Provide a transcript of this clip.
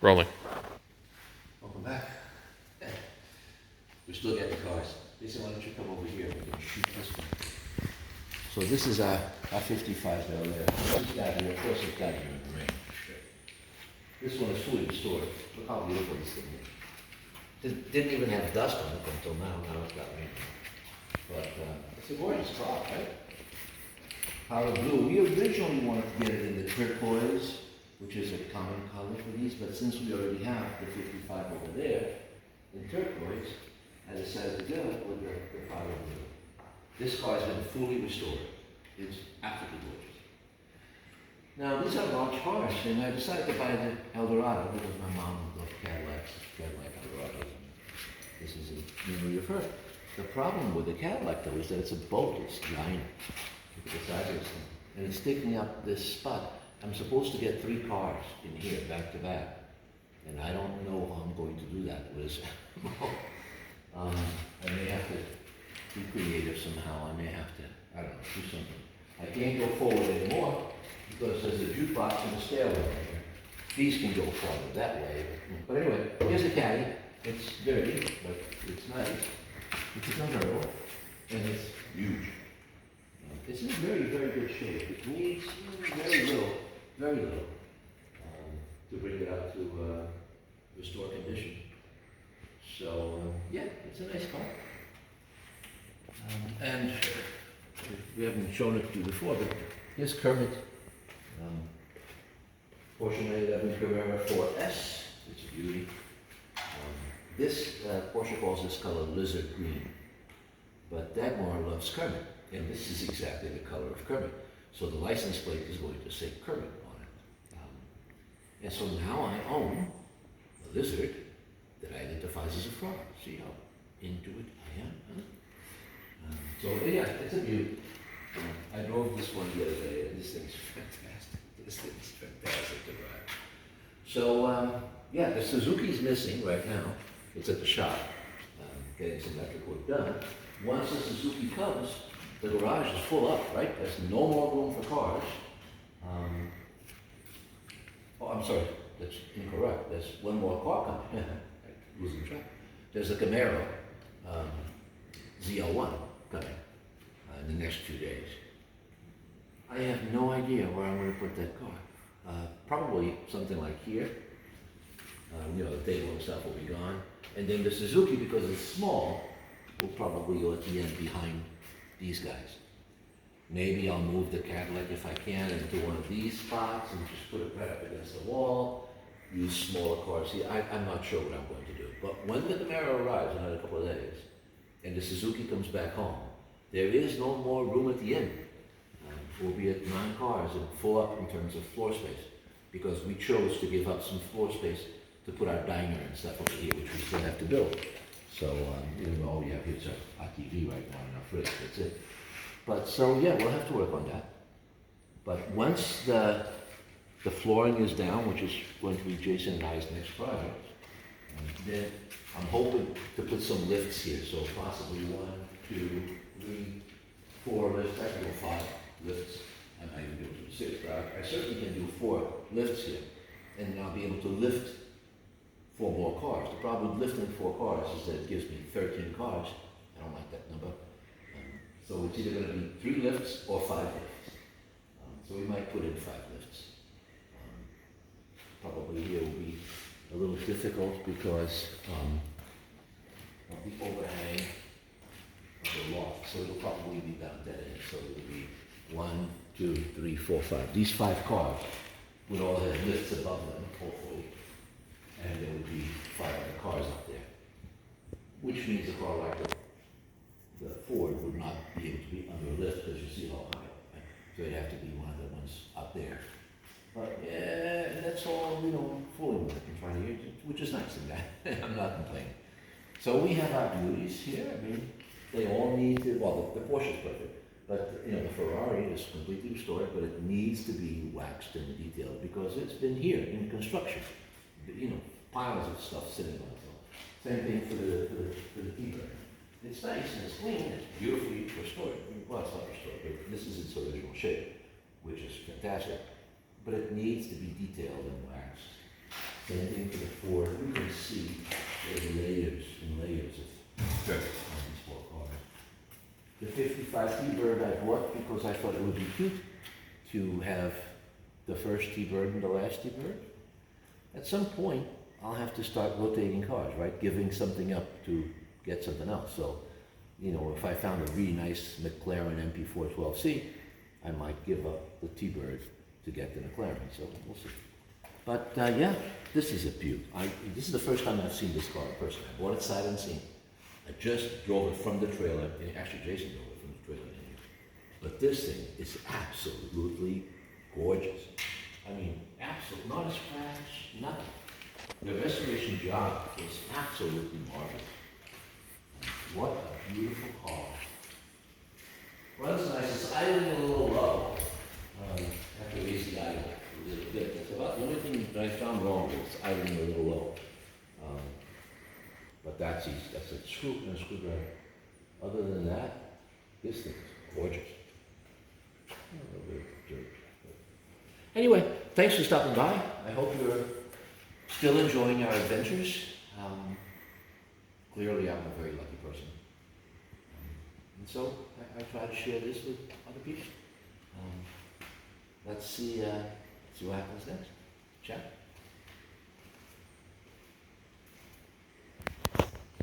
Rolling. Welcome back. We're still getting cars. Lisa, why don't you come over here and we can shoot this one. So this is our 55 down there. This guy here, of course it's got here in the rain. This one is fully restored. Look how beautiful this thing is. Didn't even have dust on it until now. Now it's got rain. But it's a gorgeous car, right? Powder blue. We originally wanted to get it in the turquoise, which is a common color for these, but since we already have the 55 over there in turquoise, I decided to go with the powder blue. This car has been fully restored. It's absolutely gorgeous. Now, these are large cars, and I decided to buy the Eldorado because my mom loved Cadillacs, Cadillac Eldorados. This is a memory of her. The problem with the Cadillac, though, is that it's a boat. It's giant. Look at the size of this thing. And it's taking up this spot. I'm supposed to get 3 cars in here, back to back. And I don't know how I'm going to do that, Liz. I may have to be creative somehow. I may have to, I don't know, do something. I can't go forward anymore because there's a jukebox and a stairwell here. These can go forward that way. But anyway, here's the Caddy. It's dirty, but it's nice. It's a convertible, and it's huge. It's in very, very good shape. It needs very little to bring it up to restore condition. So, yeah, it's a nice car. And we haven't shown it to you before, but here's Kermit. Porsche 911 Carrera 4S. It's a beauty. This Porsche calls this color lizard green, but Dagmar loves Kermit, and this is exactly the color of Kermit. So the license plate is going to say Kermit on it. And so now I own a lizard that identifies as a frog. See how into it I am? Huh? So yeah, it's a beauty. I drove this one the other day, and this thing's fantastic. This thing's fantastic to drive. So yeah, the Suzuki's missing right now. It's at the shop, getting some electric work done. Once the Suzuki comes, the garage is full up, right? There's no more room for cars. Oh, I'm sorry, that's incorrect. There's one more car coming. Losing track. There's a Camaro ZL1 coming in the next 2 days. I have no idea where I'm going to put that car. Probably something like here. The table and stuff will be gone. And then the Suzuki, because it's small, will probably go at the end behind these guys. Maybe I'll move the Cadillac if I can into one of these spots and just put it right up against the wall. Use smaller cars here. I'm not sure what I'm going to do. But when the Camaro arrives in another couple of days, and the Suzuki comes back home, there is no more room at the end. We'll be at 9 cars and full up in terms of floor space, because we chose to give up some floor space to put our diner and stuff over here, which we still have to build. So, even though all we have here is our TV right now and our fridge, that's it. But so, yeah, we'll have to work on that. But once the flooring is down, which is going to be Jason and I's next project, then I'm hoping to put some lifts here. So possibly 1, 2, 3, 4 lifts. I can go 5 lifts. I might even be able to do 6, but I certainly can do 4 lifts here. And I'll be able to lift 4 more cars. The problem with lifting 4 cars is that it gives me 13 cars. I don't like that number. So it's either going to be 3 lifts or 5 lifts. So we might put in 5 lifts. Probably here will be a little difficult because of the overhang of the loft. So it'll probably be down dead end. So it'll be 1, 2, 3, 4, 5. These 5 cars would all have lifts above them, hopefully. And there would be 5 other cars up there. Which means a car like the Ford would not be able to be under a lift because you see how high. Right? So it'd have to be one of the ones up there. But yeah, that's all, fooling with it and trying to use it, which is nice in that. I'm not complaining. So we have our beauties here. I mean, they all need to, well, the Porsche is perfect. But, the Ferrari is completely restored, but it needs to be waxed and detailed because it's been here in construction. Piles of stuff sitting on it. Same thing for the T-Bird. It's nice and it's clean, it's beautifully restored. Well, it's not restored, but this is its original shape, which is fantastic. But it needs to be detailed and waxed. Same thing for the Ford. You can see there are layers and layers of dirt on these four cars. The 55 T-Bird I bought because I thought it would be cute to have the first T-Bird and the last T-Bird. At some point, I'll have to start rotating cars, right? Giving something up to get something else. So, you know, if I found a really nice McLaren MP412C, I might give up the T-Bird to get the McLaren. So we'll see. But yeah, this is a beaut. This is the first time I've seen this car in person. I bought it sight unseen. I just drove it from the trailer. Actually, Jason drove it from the trailer. But this thing is absolutely gorgeous. I mean, absolutely, not a scratch, nothing. The restoration job is absolutely marvelous. What a beautiful car. Well, it's nice. It's idling a little low. Have to raise the idle a little bit. That's about the only thing that I found wrong with it's idling a little low. But that's easy. That's a screw and a screwdriver. Other than that, this thing is gorgeous. A little bit of dirt. Anyway, thanks for stopping by. I hope you're still enjoying our adventures. Clearly, I'm a very lucky person. And so, I try to share this with other people. Let's see what happens next. Chat.